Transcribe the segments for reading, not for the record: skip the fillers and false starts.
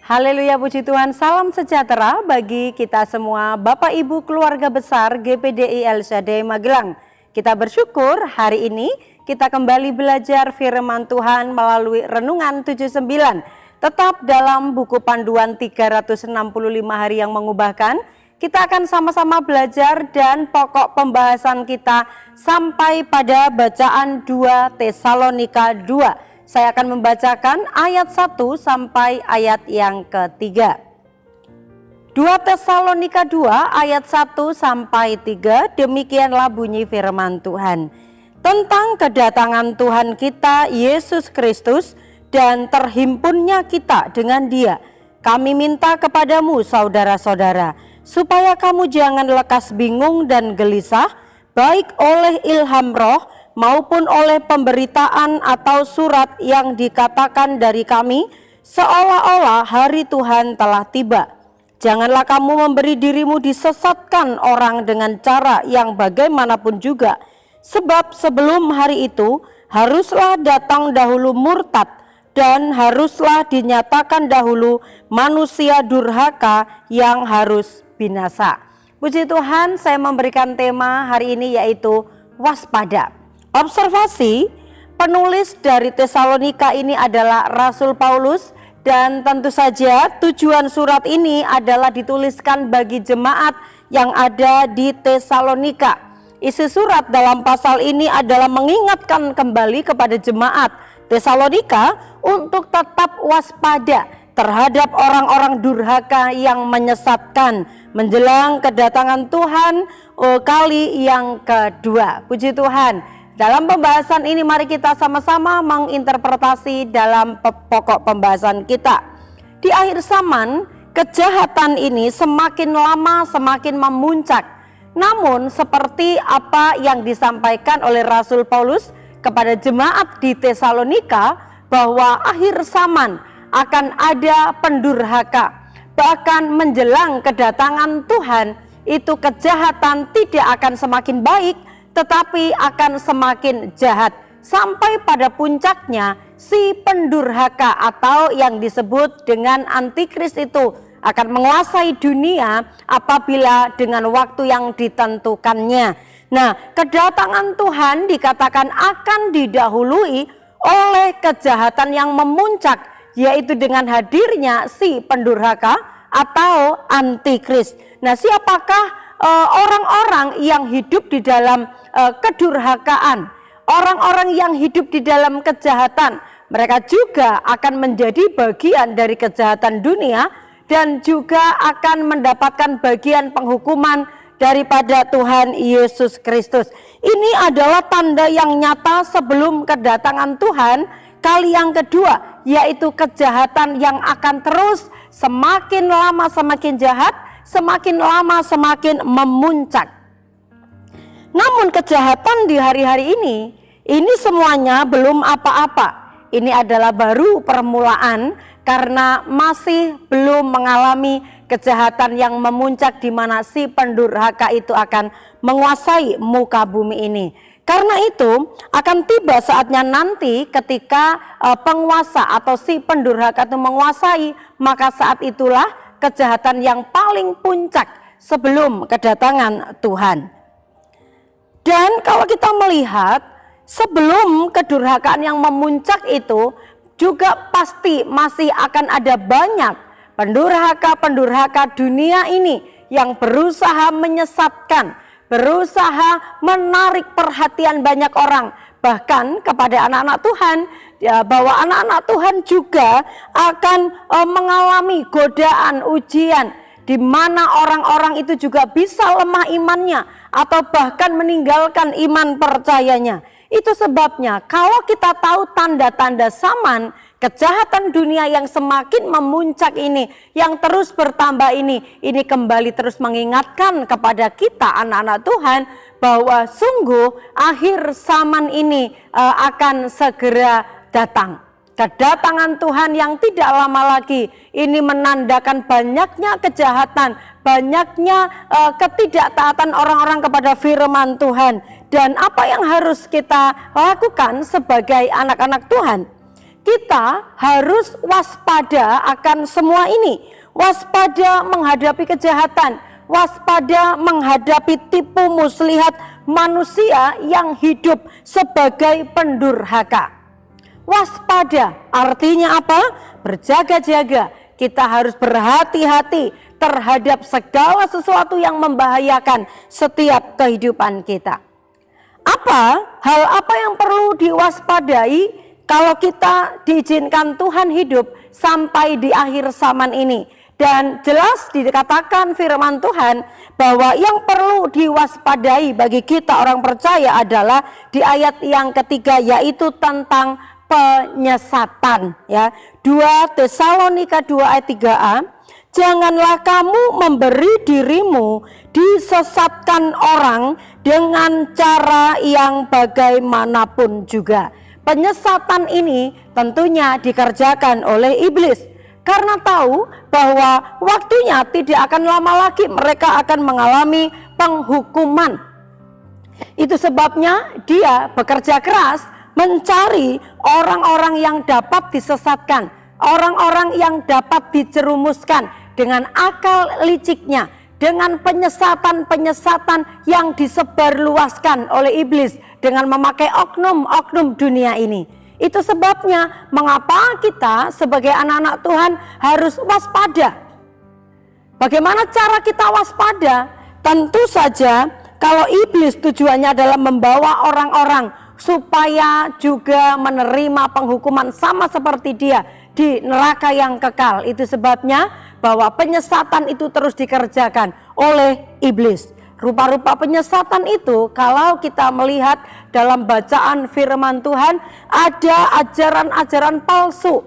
Haleluya, puji Tuhan, salam sejahtera bagi kita semua Bapak Ibu keluarga besar GPDI El Shaddai Magelang. Kita bersyukur hari ini kita kembali belajar firman Tuhan melalui Renungan 79. Tetap dalam buku panduan 365 hari yang mengubahkan. Kita akan sama-sama belajar dan pokok pembahasan kita sampai pada bacaan 2 Tesalonika 2. Saya akan membacakan ayat 1 sampai ayat yang ketiga. 2 Tesalonika 2 ayat 1 sampai 3, demikianlah bunyi firman Tuhan. Tentang kedatangan Tuhan kita Yesus Kristus dan terhimpunnya kita dengan Dia, kami minta kepadamu saudara-saudara, supaya kamu jangan lekas bingung dan gelisah, baik oleh ilham roh maupun oleh pemberitaan atau surat yang dikatakan dari kami, seolah-olah hari Tuhan telah tiba. Janganlah kamu memberi dirimu disesatkan orang dengan cara yang bagaimanapun juga, sebab sebelum hari itu haruslah datang dahulu murtad, dan haruslah dinyatakan dahulu manusia durhaka yang harus binasa. Puji Tuhan, saya memberikan tema hari ini yaitu waspada. Observasi, penulis dari Tesalonika ini adalah Rasul Paulus, dan tentu saja tujuan surat ini adalah dituliskan bagi jemaat yang ada di Tesalonika. Isi surat dalam pasal ini adalah mengingatkan kembali kepada jemaat Tesalonika untuk tetap waspada terhadap orang-orang durhaka yang menyesatkan menjelang kedatangan Tuhan kali yang kedua. Puji Tuhan. Dalam pembahasan ini mari kita sama-sama menginterpretasi dalam pokok pembahasan kita. Di akhir zaman, kejahatan ini semakin lama semakin memuncak. Namun seperti apa yang disampaikan oleh Rasul Paulus kepada jemaat di Tesalonika, bahwa akhir zaman akan ada pendurhaka. Bahkan menjelang kedatangan Tuhan, itu kejahatan tidak akan semakin baik, tetapi akan semakin jahat, sampai pada puncaknya si pendurhaka atau yang disebut dengan antikris itu akan menguasai dunia apabila dengan waktu yang ditentukannya. Nah, kedatangan Tuhan dikatakan akan didahului oleh kejahatan yang memuncak, yaitu dengan hadirnya si pendurhaka atau antikris. Nah, siapakah orang-orang yang hidup di dalam kedurhakaan, orang-orang yang hidup di dalam kejahatan? Mereka juga akan menjadi bagian dari kejahatan dunia dan juga akan mendapatkan bagian penghukuman daripada Tuhan Yesus Kristus. Ini adalah tanda yang nyata sebelum kedatangan Tuhan kali yang kedua, yaitu kejahatan yang akan terus semakin lama semakin jahat, semakin lama semakin memuncak. Namun kejahatan di hari-hari ini semuanya belum apa-apa. Ini adalah baru permulaan karena masih belum mengalami kejahatan yang memuncak di mana si pendurhaka itu akan menguasai muka bumi ini. Karena itu akan tiba saatnya nanti ketika penguasa atau si pendurhaka itu menguasai, maka saat itulah kejahatan yang paling puncak sebelum kedatangan Tuhan. Dan kalau kita melihat sebelum kedurhakaan yang memuncak itu juga pasti masih akan ada banyak pendurhaka-pendurhaka dunia ini yang berusaha menyesatkan, berusaha menarik perhatian banyak orang, bahkan kepada anak-anak Tuhan, ya, bahwa anak-anak Tuhan juga akan mengalami godaan, ujian, di mana orang-orang itu juga bisa lemah imannya atau bahkan meninggalkan iman percayanya. Itu sebabnya kalau kita tahu tanda-tanda zaman, kejahatan dunia yang semakin memuncak ini, yang terus bertambah ini kembali terus mengingatkan kepada kita anak-anak Tuhan bahwa sungguh akhir zaman ini akan segera datang. Kedatangan Tuhan yang tidak lama lagi ini menandakan banyaknya kejahatan, banyaknya ketidaktaatan orang-orang kepada firman Tuhan. Dan apa yang harus kita lakukan sebagai anak-anak Tuhan? kita harus waspada akan semua ini. Waspada menghadapi kejahatan, waspada menghadapi tipu muslihat manusia yang hidup sebagai pendurhaka. Waspada artinya apa? Berjaga-jaga. Kita harus berhati-hati terhadap segala sesuatu yang membahayakan setiap kehidupan kita. Hal apa yang perlu diwaspadai kalau kita diizinkan Tuhan hidup sampai di akhir zaman ini? Dan jelas dikatakan firman Tuhan bahwa yang perlu diwaspadai bagi kita orang percaya adalah di ayat yang ketiga, yaitu tentang penyesatan, ya. 2 Tesalonika 2 ayat 3a, janganlah kamu memberi dirimu disesatkan orang dengan cara yang bagaimanapun juga. Penyesatan ini tentunya dikerjakan oleh iblis, karena tahu bahwa waktunya tidak akan lama lagi mereka akan mengalami penghukuman. Itu sebabnya dia bekerja keras mencari orang-orang yang dapat disesatkan, orang-orang yang dapat dijerumuskan dengan akal liciknya, dengan penyesatan-penyesatan yang disebarluaskan oleh iblis dengan memakai oknum-oknum dunia ini. Itu sebabnya mengapa kita sebagai anak-anak Tuhan harus waspada. Bagaimana cara kita waspada? Tentu saja kalau iblis tujuannya adalah membawa orang-orang supaya juga menerima penghukuman sama seperti dia di neraka yang kekal. Itu sebabnya bahwa penyesatan itu terus dikerjakan oleh iblis. Rupa-rupa penyesatan itu kalau kita melihat dalam bacaan firman Tuhan, ada ajaran-ajaran palsu.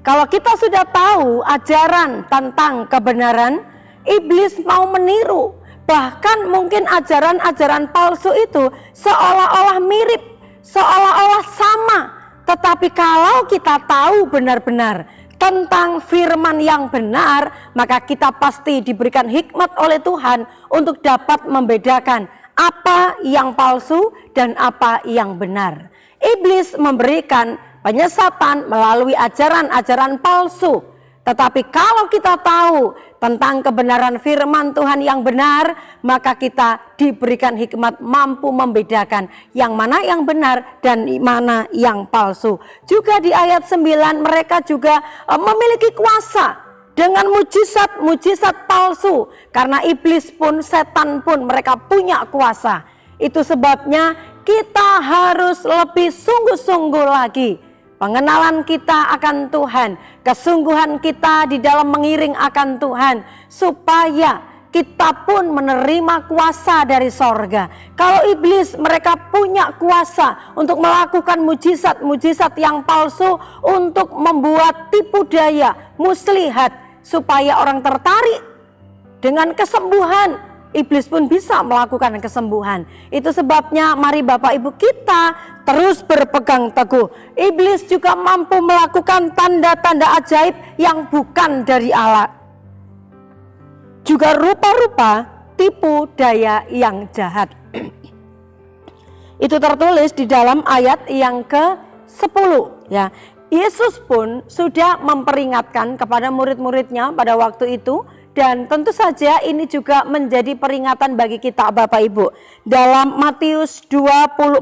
Kalau kita sudah tahu ajaran tentang kebenaran, iblis mau meniru. Bahkan mungkin ajaran-ajaran palsu itu seolah-olah mirip, seolah-olah sama. Tetapi kalau kita tahu benar-benar tentang firman yang benar, maka kita pasti diberikan hikmat oleh Tuhan untuk dapat membedakan apa yang palsu dan apa yang benar. Iblis memberikan penyesatan melalui ajaran-ajaran palsu. Tetapi kalau kita tahu tentang kebenaran firman Tuhan yang benar, maka kita diberikan hikmat mampu membedakan yang mana yang benar dan mana yang palsu. Juga di ayat 9 mereka juga memiliki kuasa dengan mujizat-mujizat palsu. Karena iblis pun, setan pun mereka punya kuasa. Itu sebabnya kita harus lebih sungguh-sungguh lagi. Pengenalan kita akan Tuhan, kesungguhan kita di dalam mengiring akan Tuhan, supaya kita pun menerima kuasa dari sorga. Kalau iblis mereka punya kuasa untuk melakukan mujizat-mujizat yang palsu, untuk membuat tipu daya, muslihat, supaya orang tertarik dengan kesembuhan. Iblis pun bisa melakukan kesembuhan. Itu sebabnya mari Bapak Ibu kita terus berpegang teguh. Iblis juga mampu melakukan tanda-tanda ajaib yang bukan dari Allah. Juga rupa-rupa tipu daya yang jahat. Itu tertulis di dalam ayat yang ke-10 ya. Yesus pun sudah memperingatkan kepada murid-muridnya pada waktu itu. Dan tentu saja ini juga menjadi peringatan bagi kita Bapak Ibu. Dalam Matius 24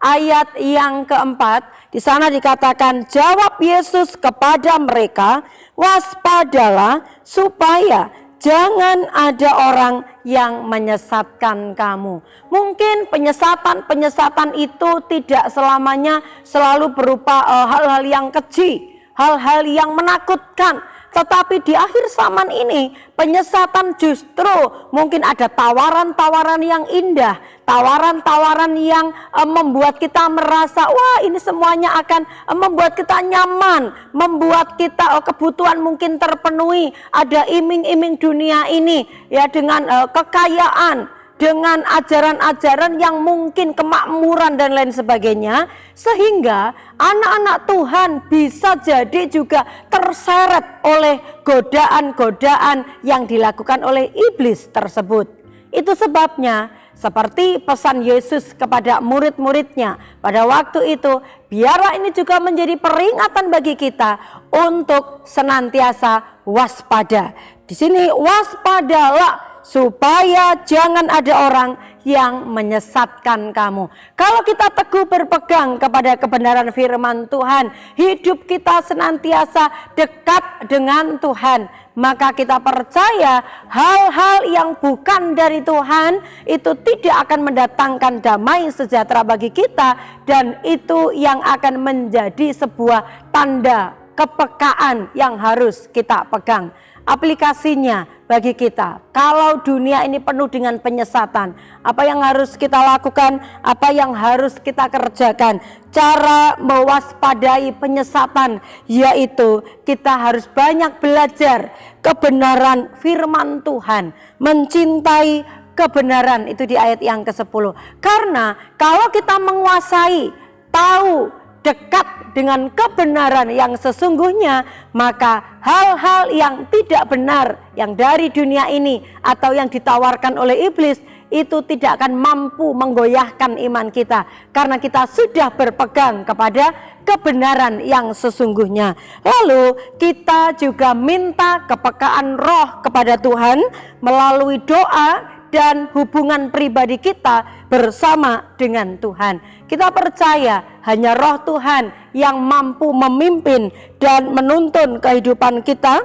ayat yang keempat, di sana dikatakan, jawab Yesus kepada mereka, waspadalah supaya jangan ada orang yang menyesatkan kamu. Mungkin penyesatan itu tidak selamanya selalu berupa hal-hal yang keji, hal-hal yang menakutkan. Tetapi di akhir zaman ini penyesatan justru mungkin ada tawaran-tawaran yang indah, tawaran-tawaran yang membuat kita merasa wah ini semuanya akan membuat kita nyaman, membuat kita kebutuhan mungkin terpenuhi, ada iming-iming dunia ini ya dengan kekayaan, dengan ajaran-ajaran yang mungkin kemakmuran dan lain sebagainya, sehingga anak-anak Tuhan bisa jadi juga terseret oleh godaan-godaan yang dilakukan oleh iblis tersebut. Itu sebabnya seperti pesan Yesus kepada murid-muridnya pada waktu itu, biarlah ini juga menjadi peringatan bagi kita untuk senantiasa waspada. Di sini waspadalah supaya jangan ada orang yang menyesatkan kamu. Kalau kita teguh berpegang kepada kebenaran firman Tuhan, hidup kita senantiasa dekat dengan Tuhan, maka kita percaya hal-hal yang bukan dari Tuhan itu tidak akan mendatangkan damai sejahtera bagi kita, dan itu yang akan menjadi sebuah tanda kepekaan yang harus kita pegang. Aplikasinya bagi kita, kalau dunia ini penuh dengan penyesatan, apa yang harus kita lakukan, apa yang harus kita kerjakan? Cara mewaspadai penyesatan yaitu kita harus banyak belajar kebenaran firman Tuhan, mencintai kebenaran, itu di ayat yang ke-10. Karena kalau kita menguasai, tahu, dekat dengan kebenaran yang sesungguhnya, maka hal-hal yang tidak benar yang dari dunia ini atau yang ditawarkan oleh iblis itu tidak akan mampu menggoyahkan iman kita, karena kita sudah berpegang kepada kebenaran yang sesungguhnya. Lalu kita juga minta kepekaan roh kepada Tuhan melalui doa dan hubungan pribadi kita bersama dengan Tuhan. Kita percaya hanya roh Tuhan yang mampu memimpin dan menuntun kehidupan kita,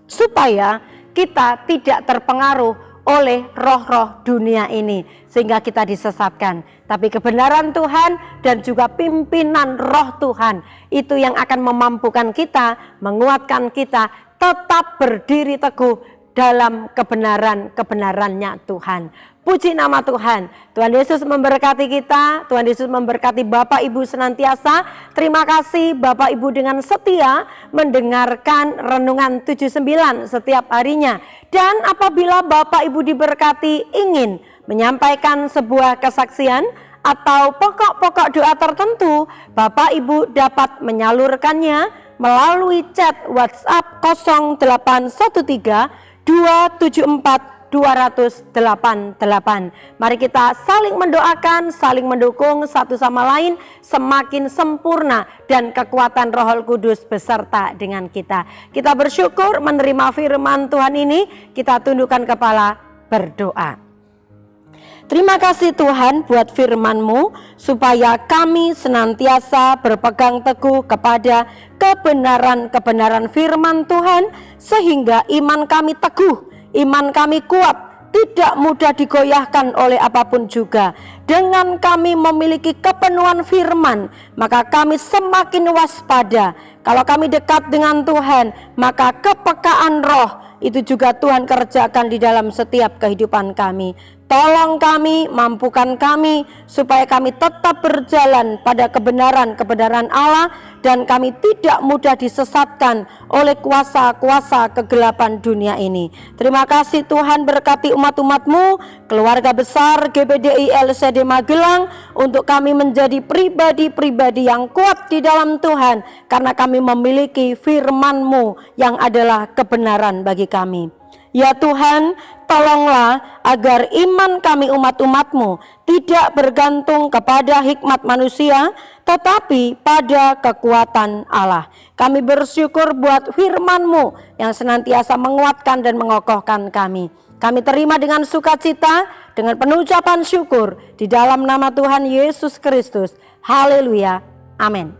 supaya kita tidak terpengaruh oleh roh-roh dunia ini sehingga kita disesatkan. Tapi kebenaran Tuhan dan juga pimpinan roh Tuhan itu yang akan memampukan kita, menguatkan kita tetap berdiri teguh dalam kebenarannya Tuhan. Puji nama Tuhan. Tuhan Yesus memberkati kita, Tuhan Yesus memberkati Bapak Ibu senantiasa. Terima kasih Bapak Ibu dengan setia mendengarkan Renungan 79 setiap harinya. Dan apabila Bapak Ibu diberkati ingin menyampaikan sebuah kesaksian atau pokok-pokok doa tertentu, Bapak Ibu dapat menyalurkannya melalui chat WhatsApp 0813 274 288. Mari kita saling mendoakan, saling mendukung satu sama lain, semakin sempurna dan kekuatan Roh Kudus beserta dengan kita. Kita bersyukur menerima firman Tuhan ini, kita tundukkan kepala berdoa. Terima kasih Tuhan buat firman-Mu, supaya kami senantiasa berpegang teguh kepada kebenaran-kebenaran firman Tuhan, sehingga iman kami teguh, iman kami kuat, tidak mudah digoyahkan oleh apapun juga. Dengan kami memiliki kepenuhan firman, maka kami semakin waspada. Kalau kami dekat dengan Tuhan, maka kepekaan roh itu juga Tuhan kerjakan di dalam setiap kehidupan kami. Tolong kami, mampukan kami, supaya kami tetap berjalan pada kebenaran-kebenaran Allah, dan kami tidak mudah disesatkan oleh kuasa-kuasa kegelapan dunia ini. Terima kasih Tuhan, berkati umat-umat-Mu, keluarga besar GPDI LCD Magelang, untuk kami menjadi pribadi-pribadi yang kuat di dalam Tuhan, karena kami memiliki firman-Mu yang adalah kebenaran bagi kami. Ya Tuhan, tolonglah agar iman kami umat-umat-Mu tidak bergantung kepada hikmat manusia, tetapi pada kekuatan Allah. Kami bersyukur buat firman-Mu yang senantiasa menguatkan dan mengokohkan kami. Kami terima dengan sukacita, dengan penuh ucapan syukur, di dalam nama Tuhan Yesus Kristus. Haleluya. Amin.